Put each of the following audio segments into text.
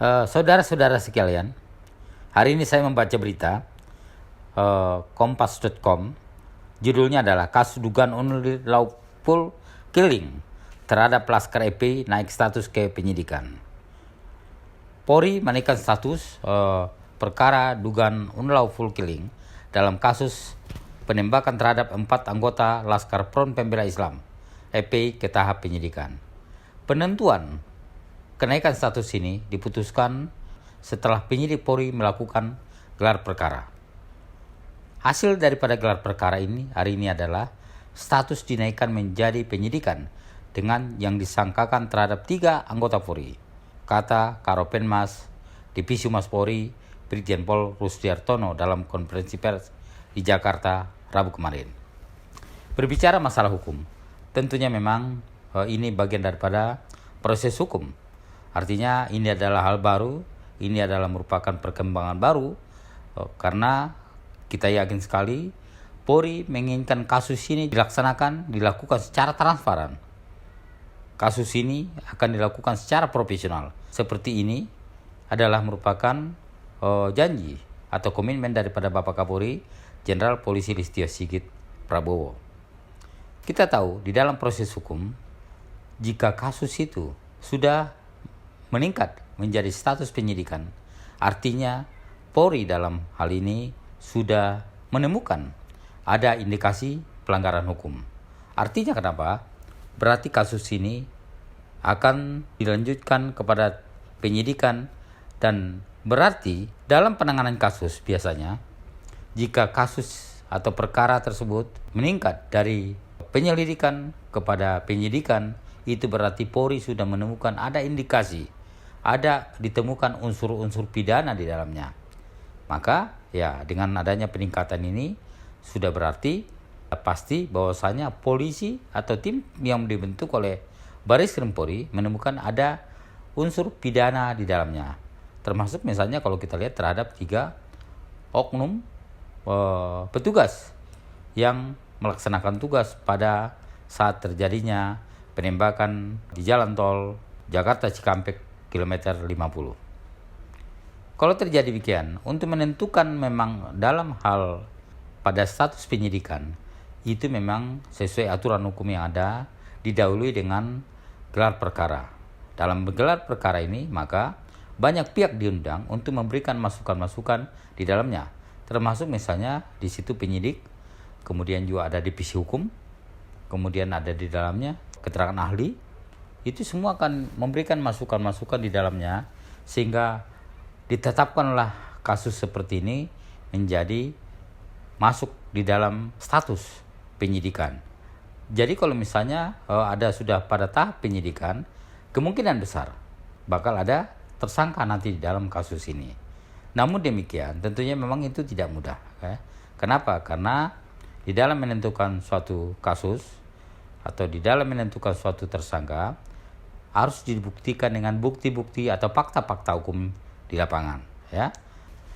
Saudara-saudara sekalian, hari ini saya membaca berita kompas.com. Judulnya adalah kasus dugaan unlawful killing terhadap Laskar FPI naik status ke penyidikan. Polri menaikkan status perkara dugaan unlawful killing dalam kasus penembakan terhadap 4 anggota Laskar Front Pembela Islam FPI ke tahap penyidikan. Penentuan kenaikan status ini diputuskan setelah penyidik Polri melakukan gelar perkara. Hasil daripada gelar perkara ini hari ini adalah status dinaikkan menjadi penyidikan dengan yang disangkakan terhadap 3 anggota Polri, kata Karopenmas Divisi Humas Polri Brigjen Pol Rusdiartono dalam konferensi pers di Jakarta Rabu kemarin. Berbicara masalah hukum, tentunya memang ini bagian daripada proses hukum. Artinya ini adalah hal baru, ini adalah merupakan perkembangan baru karena kita yakin sekali Polri menginginkan kasus ini dilakukan secara transparan. Kasus ini akan dilakukan secara profesional. Seperti ini adalah merupakan janji atau komitmen daripada Bapak Kapolri Jenderal Polisi Listio Sigit Prabowo. Kita tahu di dalam proses hukum, jika kasus itu sudah meningkat menjadi status penyidikan, artinya Polri dalam hal ini sudah menemukan ada indikasi pelanggaran hukum. Artinya kenapa? Berarti kasus ini akan dilanjutkan kepada penyidikan dan berarti dalam penanganan kasus biasanya jika kasus atau perkara tersebut meningkat dari penyelidikan kepada penyidikan, itu berarti Polri sudah menemukan ada indikasi, ada ditemukan unsur-unsur pidana di dalamnya. Maka ya dengan adanya peningkatan ini sudah berarti pasti bahwasanya polisi atau tim yang dibentuk oleh Bareskrim Polri menemukan ada unsur pidana di dalamnya. Termasuk misalnya kalau kita lihat terhadap 3 oknum petugas yang melaksanakan tugas pada saat terjadinya penembakan di jalan tol Jakarta Cikampek kilometer 50. Kalau terjadi demikian, untuk menentukan memang dalam hal pada status penyidikan, itu memang sesuai aturan hukum yang ada, didahului dengan gelar perkara. Dalam gelar perkara ini, maka banyak pihak diundang untuk memberikan masukan-masukan di dalamnya. Termasuk misalnya di situ penyidik, kemudian juga ada divisi hukum, kemudian ada di dalamnya keterangan ahli. Itu semua akan memberikan masukan-masukan di dalamnya sehingga ditetapkanlah kasus seperti ini menjadi masuk di dalam status penyidikan. Jadi kalau misalnya ada sudah pada tahap penyidikan, kemungkinan besar bakal ada tersangka nanti di dalam kasus ini. Namun demikian tentunya memang itu tidak mudah. Kenapa? Karena di dalam menentukan suatu kasus atau di dalam menentukan suatu tersangka harus dibuktikan dengan bukti-bukti atau fakta-fakta hukum di lapangan, ya.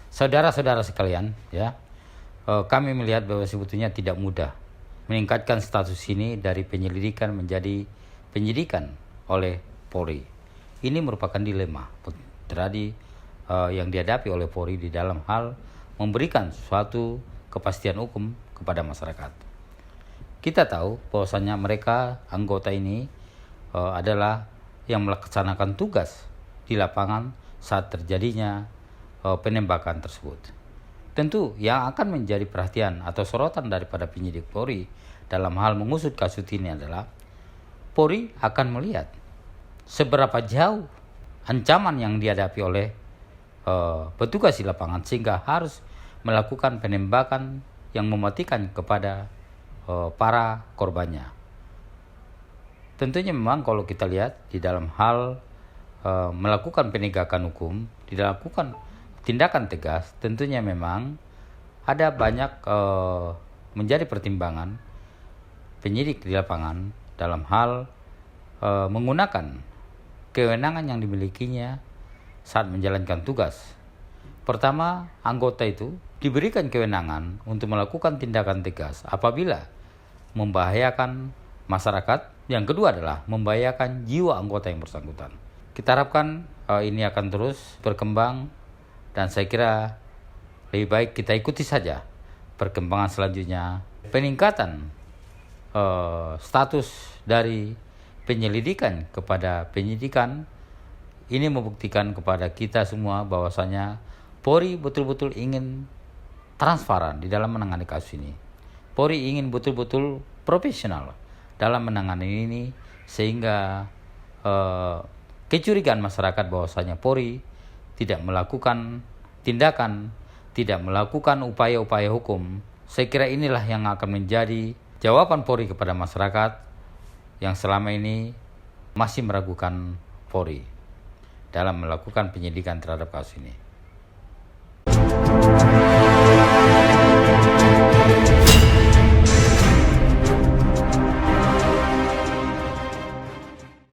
Saudara-saudara sekalian, ya. Kami melihat bahwa sebetulnya tidak mudah meningkatkan status ini dari penyelidikan menjadi penyidikan oleh Polri. Ini merupakan dilema terjadi yang dihadapi oleh Polri di dalam hal memberikan suatu kepastian hukum kepada masyarakat. Kita tahu bahwasanya mereka anggota ini adalah yang melaksanakan tugas di lapangan saat terjadinya penembakan tersebut. Tentu yang akan menjadi perhatian atau sorotan daripada penyidik Polri dalam hal mengusut kasus ini adalah Polri akan melihat seberapa jauh ancaman yang dihadapi oleh petugas di lapangan sehingga harus melakukan penembakan yang mematikan kepada para korbannya. Tentunya memang kalau kita lihat di dalam hal melakukan penegakan hukum, dilakukan tindakan tegas, tentunya memang ada banyak menjadi pertimbangan penyidik di lapangan dalam hal menggunakan kewenangan yang dimilikinya saat menjalankan tugas. Pertama, anggota itu diberikan kewenangan untuk melakukan tindakan tegas apabila membahayakan masyarakat. Yang kedua adalah membahayakan jiwa anggota yang bersangkutan. Kita harapkan ini akan terus berkembang dan saya kira lebih baik kita ikuti saja perkembangan selanjutnya. Peningkatan status dari penyelidikan kepada penyidikan ini membuktikan kepada kita semua bahwasanya Polri betul-betul ingin transparan di dalam menangani kasus ini. Polri ingin betul-betul profesional dalam menangani ini sehingga kecurigaan masyarakat bahwasanya Polri tidak melakukan tindakan, tidak melakukan upaya-upaya hukum. Saya kira inilah yang akan menjadi jawaban Polri kepada masyarakat yang selama ini masih meragukan Polri dalam melakukan penyidikan terhadap kasus ini.